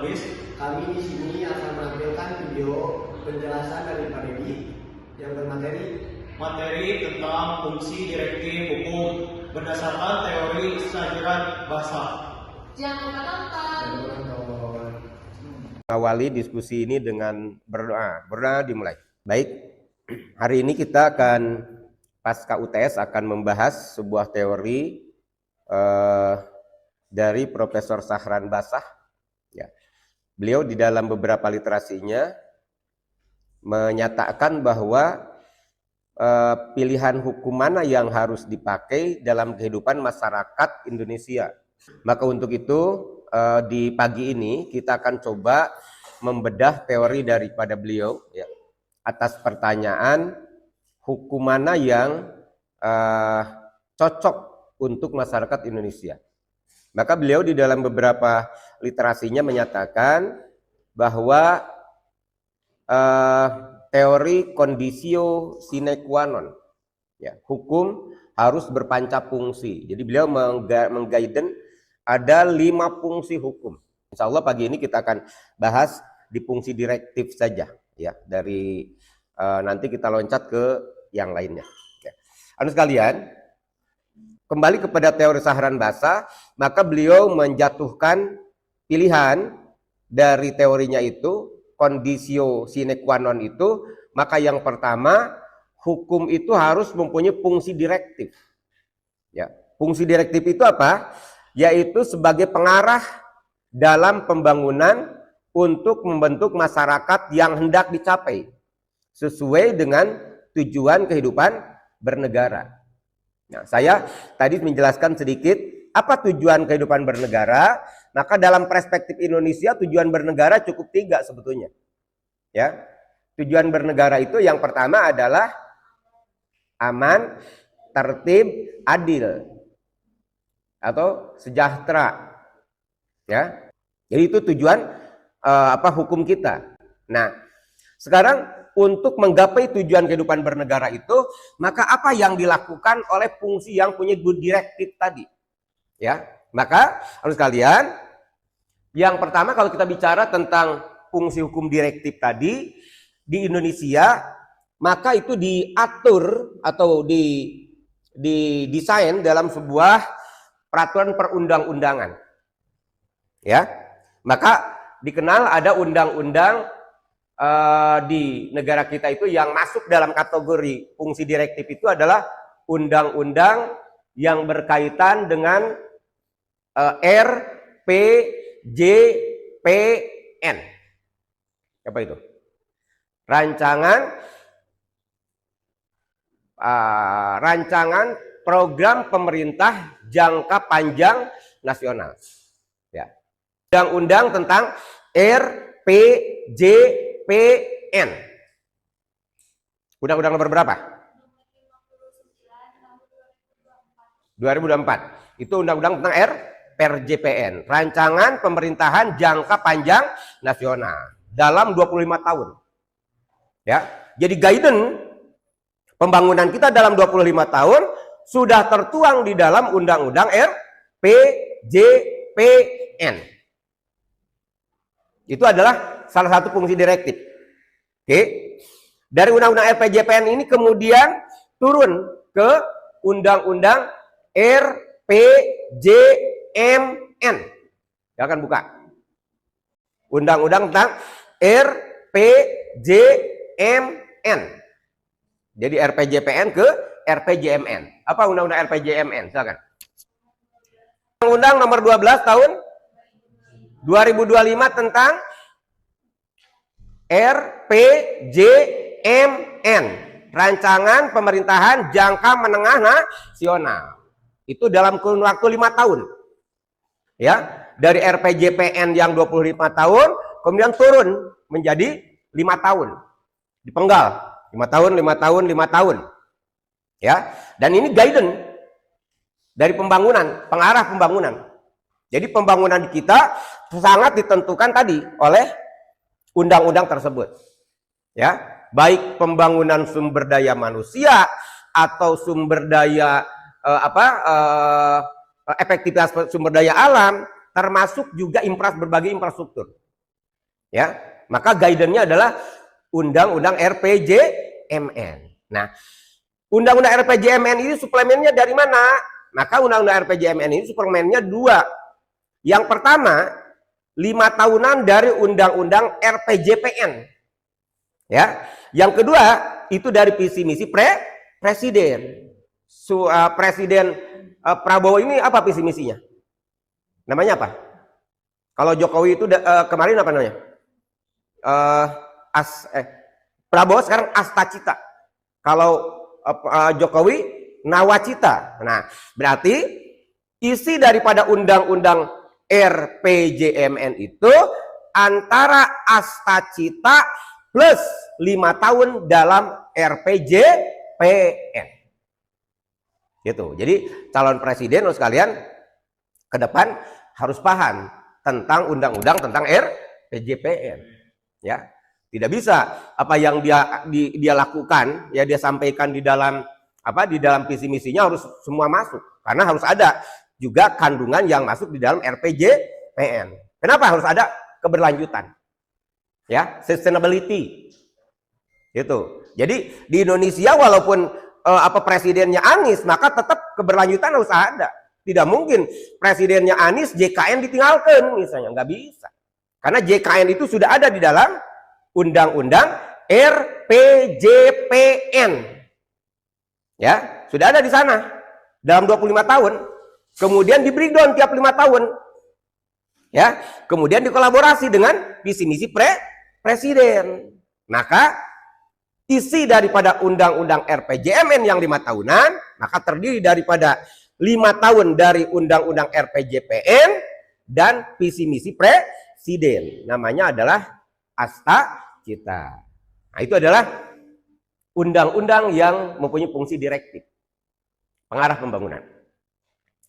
Logis. Kami di sini akan menampilkan video penjelasan dari Pak Dedi yang bermateri tentang fungsi direktif hukum berdasarkan teori sajaran bahasa. Jangan lupa nonton. Awali diskusi ini dengan berdoa. Berdoa dimulai. Baik, hari ini kita akan pasca UTS akan membahas sebuah teori dari Profesor Sahran Basah. Ya. Beliau di dalam beberapa literasinya menyatakan bahwa pilihan hukum mana yang harus dipakai dalam kehidupan masyarakat Indonesia. Maka untuk itu di pagi ini kita akan coba membedah teori daripada beliau ya, atas pertanyaan hukum mana yang cocok untuk masyarakat Indonesia. Maka beliau di dalam beberapa literasinya menyatakan bahwa teori conditio sine qua non, ya, hukum harus berpanca fungsi. Jadi beliau mengguiden ada 5 fungsi hukum. Insya Allah pagi ini kita akan bahas di fungsi direktif saja, ya. Dari nanti kita loncat ke yang lainnya. Ya. Anu sekalian, kembali kepada teori Sahran Basah, maka beliau menjatuhkan pilihan dari teorinya itu, conditio sine qua non itu, maka yang pertama hukum itu harus mempunyai fungsi direktif. Ya, fungsi direktif itu apa? Yaitu sebagai pengarah dalam pembangunan untuk membentuk masyarakat yang hendak dicapai sesuai dengan tujuan kehidupan bernegara. Nah, saya tadi menjelaskan sedikit apa tujuan kehidupan bernegara. Maka dalam perspektif Indonesia tujuan bernegara cukup 3 sebetulnya. Ya, tujuan bernegara itu yang pertama adalah aman, tertib, adil, atau sejahtera. Ya, jadi itu tujuan hukum kita. Nah, sekarang untuk menggapai tujuan kehidupan bernegara itu, maka apa yang dilakukan oleh fungsi yang punya direktif tadi? Ya, maka harus kalian, yang pertama kalau kita bicara tentang fungsi hukum direktif tadi di Indonesia, maka itu diatur atau didesain dalam sebuah peraturan perundang-undangan. Ya, maka dikenal ada undang-undang di negara kita itu yang masuk dalam kategori fungsi direktif itu adalah undang-undang yang berkaitan dengan RPJPN. Apa itu? Rancangan program pemerintah jangka panjang nasional. Ya. Undang-undang tentang RPJPN. Undang-undang nomor berapa? 2024. Itu undang-undang tentang RPJPN, rancangan pemerintahan jangka panjang nasional dalam 25 tahun. Ya. Jadi guidance pembangunan kita dalam 25 tahun sudah tertuang di dalam undang-undang RPJPN. Itu adalah salah satu fungsi direktif. Oke. Dari undang-undang RPJPN ini kemudian turun ke undang-undang RPJMN. Silakan buka. Undang-undang tentang RPJMN. Jadi RPJPN ke RPJMN. Apa undang-undang RPJMN? Silakan. Undang-undang nomor 12 tahun 2025 tentang RPJMN, rancangan pemerintahan jangka menengah nasional. Itu dalam kurun waktu 5 tahun. Ya, dari RPJPN yang 25 tahun kemudian turun menjadi 5 tahun. Dipenggal 5 tahun, 5 tahun, 5 tahun. Ya, dan ini guidance dari pembangunan, pengarah pembangunan. Jadi pembangunan kita sangat ditentukan tadi oleh undang-undang tersebut. Ya, baik pembangunan sumber daya manusia atau sumber daya efektivitas sumber daya alam, termasuk juga berbagai infrastruktur. Ya, maka guidance-nya adalah Undang-Undang RPJMN. Nah, Undang-Undang RPJMN ini suplemennya dari mana? Maka Undang-Undang RPJMN ini suplemennya dua. Yang pertama, 5 tahunan dari Undang-Undang RPJPN. Ya, yang kedua itu dari visi misi presiden. Presiden Prabowo ini apa visi misinya? Namanya apa? Kalau Jokowi itu kemarin apa namanya? Prabowo sekarang Astacita. Kalau Jokowi Nawacita. Nah, berarti isi daripada undang-undang RPJMN itu antara Astacita plus 5 tahun dalam RPJPN. Gitu. Jadi calon presiden sekalian ke depan harus paham tentang undang-undang tentang RPJPN. Ya, tidak bisa apa yang dia lakukan, ya dia sampaikan di dalam visi misinya harus semua masuk, karena harus ada juga kandungan yang masuk di dalam RPJPN. Kenapa harus ada keberlanjutan? Ya, sustainability. Gitu. Jadi di Indonesia walaupun presidennya Anies, maka tetap keberlanjutan harus ada. Tidak mungkin presidennya Anies JKN ditinggalkan misalnya, nggak bisa. Karena JKN itu sudah ada di dalam Undang-Undang RPJPN. Ya, sudah ada di sana dalam 25 tahun. Kemudian di breakdown tiap 5 tahun. Ya, kemudian dikolaborasi dengan visi misi presiden. Maka isi daripada Undang-Undang RPJMN yang 5 tahunan, maka terdiri daripada 5 tahun dari Undang-Undang RPJPN dan visi misi presiden. Namanya adalah Astacita. Nah, itu adalah undang-undang yang mempunyai fungsi direktif, pengarah pembangunan.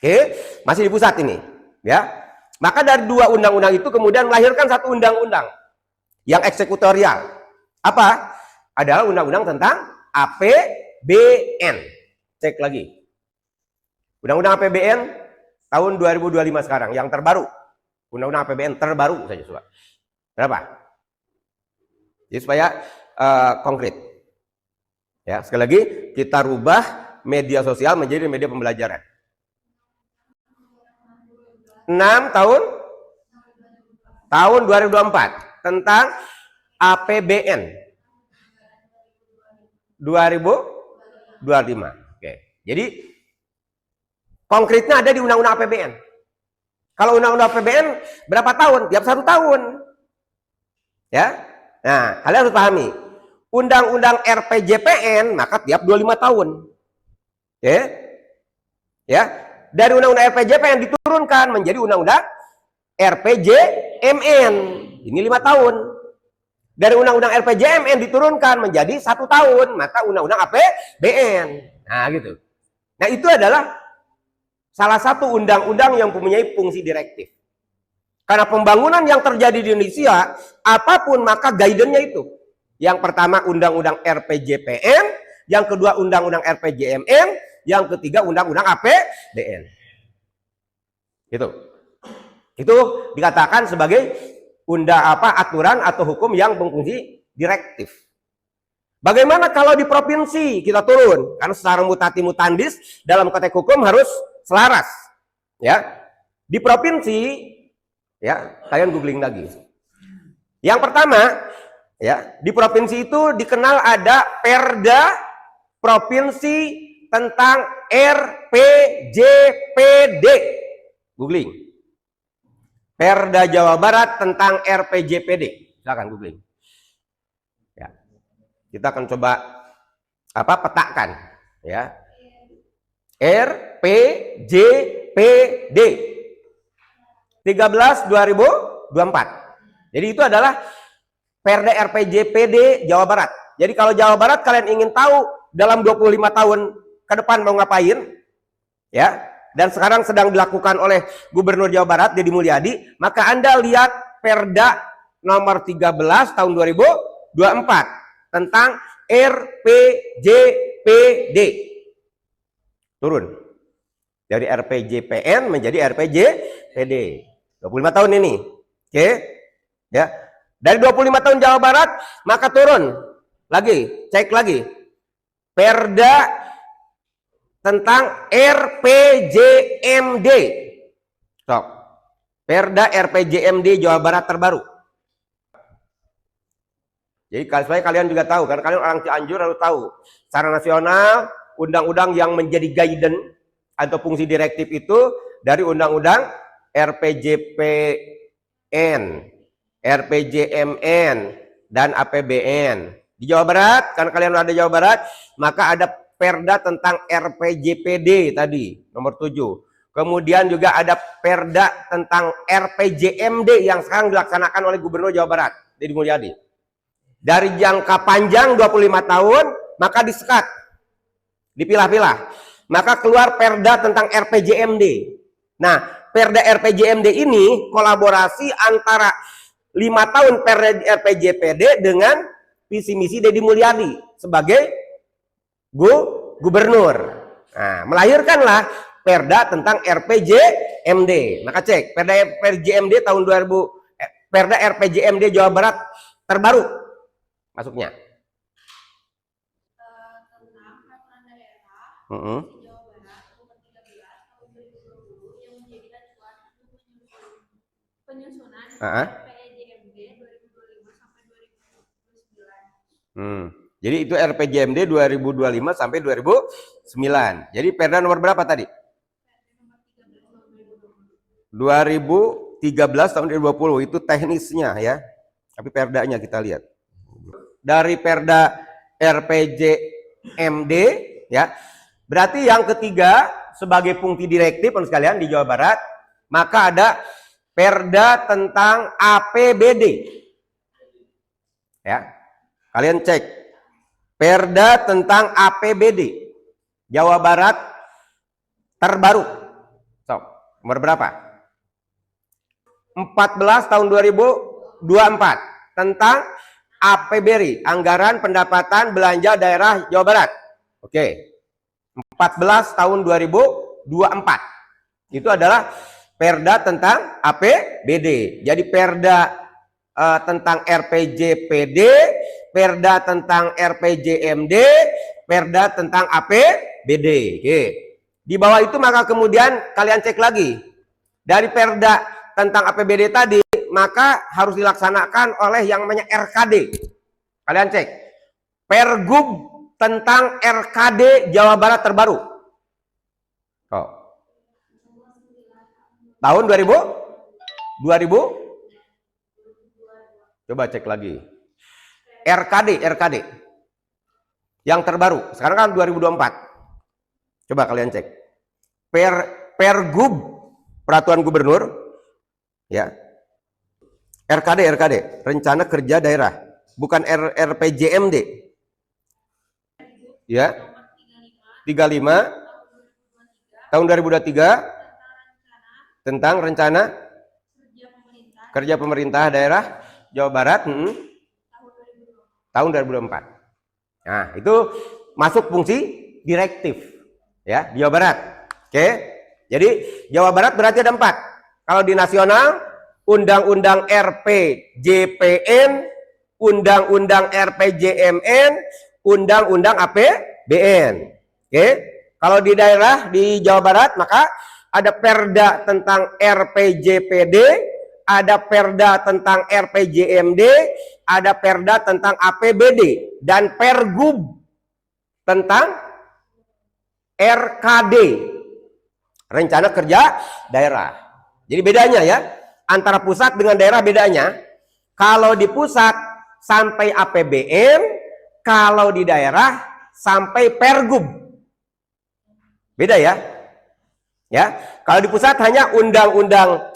Oke, masih di pusat ini, ya. Maka dari dua undang-undang itu kemudian melahirkan satu undang-undang yang eksekutorial. Apa? Adalah undang-undang tentang APBN. Cek lagi. Undang-undang APBN tahun 2025 sekarang, yang terbaru. Undang-undang APBN terbaru saja, coba. Berapa? Jadi supaya konkret. Ya, sekali lagi kita rubah media sosial menjadi media pembelajaran. 6 tahun 2024 tentang APBN 2025. Oke. Jadi konkretnya ada di Undang-Undang APBN. Kalau Undang-Undang APBN berapa tahun? Tiap 1 tahun. Ya. Nah, kalian harus pahami. Undang-Undang RPJPN maka tiap 25 tahun. Oke. Ya. Dari Undang-Undang RPJPN diturunkan menjadi Undang-Undang RPJMN. Ini 5 tahun. Dari Undang-Undang RPJMN diturunkan menjadi 1 tahun, maka Undang-Undang APBN. Nah, gitu. Nah, itu adalah salah satu undang-undang yang mempunyai fungsi direktif. Karena pembangunan yang terjadi di Indonesia, apapun maka guidance-nya itu. Yang pertama Undang-Undang RPJPN, yang kedua Undang-Undang RPJMN, yang ketiga Undang-Undang APBN. Gitu. Itu dikatakan sebagai aturan atau hukum yang berfungsi direktif. Bagaimana kalau di provinsi kita turun? Karena secara mutati mutandis dalam konteks hukum harus selaras. Ya. Di provinsi, ya, kalian googling lagi. Yang pertama, ya, di provinsi itu dikenal ada Perda Provinsi tentang RPJPD. Googling. Perda Jawa Barat tentang RPJPD. Silakan googling. Ya. Kita akan coba petakan, ya. RPJPD 13/2024. Jadi itu adalah Perda RPJPD Jawa Barat. Jadi kalau Jawa Barat kalian ingin tahu dalam 25 tahun ke depan mau ngapain, ya, dan sekarang sedang dilakukan oleh Gubernur Jawa Barat Deddy Mulyadi, maka Anda lihat Perda nomor 13 tahun 2024 tentang RPJPD. Turun dari RPJPN menjadi RPJPD. 25 tahun ini. Oke. Ya. Dari 25 tahun Jawa Barat, maka turun lagi, cek lagi. Perda tentang RPJMD. Stop. Perda RPJMD Jawa Barat terbaru. Jadi supaya kalian juga tahu, karena kalian orang Cianjur harus tahu. Secara nasional, undang-undang yang menjadi guidance atau fungsi direktif itu dari undang-undang RPJPN, RPJMN, dan APBN. Di Jawa Barat, karena kalian ada Jawa Barat, maka ada perda tentang RPJPD tadi, nomor 7. Kemudian juga ada perda tentang RPJMD yang sekarang dilaksanakan oleh Gubernur Jawa Barat, Deddy Mulyadi. Dari jangka panjang 25 tahun, maka disekat, dipilah-pilah. Maka keluar perda tentang RPJMD. Nah, perda RPJMD ini kolaborasi antara 5 tahun perda RPJPD dengan visi misi Deddy Mulyadi sebagai gubernur. Nah, melahirkanlah perda tentang RPJMD. Maka cek perda RPJMD tahun 2000, perda RPJMD Jawa Barat terbaru masuknya. Tentang peraturan daerah di Jawa Barat nomor 13 tahun 2020 yang menjadi acuan untuk penyusunan RPJMD 2025 sampai 2029. Jadi itu RPJMD 2025 sampai 2009. Jadi perda nomor berapa tadi? 2013 tahun 2020 itu teknisnya ya. Tapi perdanya kita lihat. Dari perda RPJMD ya. Berarti yang ketiga sebagai fungsi direktif sekalian di Jawa Barat, maka ada perda tentang APBD. Ya. Kalian cek perda tentang APBD Jawa Barat terbaru. So, nomor berapa? 14 tahun 2024 tentang APBD, Anggaran Pendapatan Belanja Daerah Jawa Barat. Oke. 14 tahun 2024. Itu adalah perda tentang APBD. Jadi perda tentang RPJPD, perda tentang RPJMD, perda tentang APBD. Oke. Di bawah itu maka kemudian kalian cek lagi. Dari perda tentang APBD tadi, maka harus dilaksanakan oleh yang namanya RKD. Kalian cek. Pergub tentang RKD Jawa Barat terbaru. Oh. Tahun 2000? Coba cek lagi. RKD. Yang terbaru. Sekarang kan 2024. Coba kalian cek. Pergub, Peraturan Gubernur. Ya. RKD, Rencana Kerja Daerah, bukan RPJMD. Ya. 35 tahun 2023 tentang rencana kerja pemerintah daerah Jawa Barat tahun 2024. Nah, itu masuk fungsi direktif ya di Jawa Barat. Oke. Jadi Jawa Barat berarti ada 4. Kalau di nasional Undang-Undang RPJPN, Undang-Undang RPJMN, Undang-Undang APBN. Oke. Kalau di daerah di Jawa Barat maka ada perda tentang RPJPD, ada perda tentang RPJMD, ada perda tentang APBD dan pergub tentang RKD, Rencana Kerja Daerah. Jadi bedanya ya antara pusat dengan daerah bedanya. Kalau di pusat sampai APBN, kalau di daerah sampai pergub. Beda ya. Ya, kalau di pusat hanya undang-undang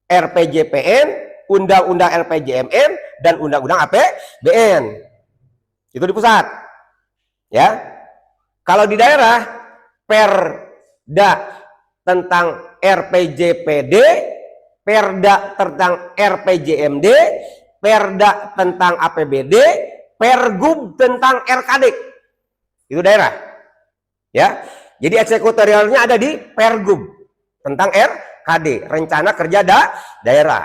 RPJPN, undang-undang RPJMN dan undang-undang APBN. Itu di pusat. Ya. Kalau di daerah perda tentang RPJPD, perda tentang RPJMD, perda tentang APBD, pergub tentang RKD. Itu daerah. Ya. Jadi eksekutorialnya ada di pergub tentang RKD, Rencana Kerja Daerah.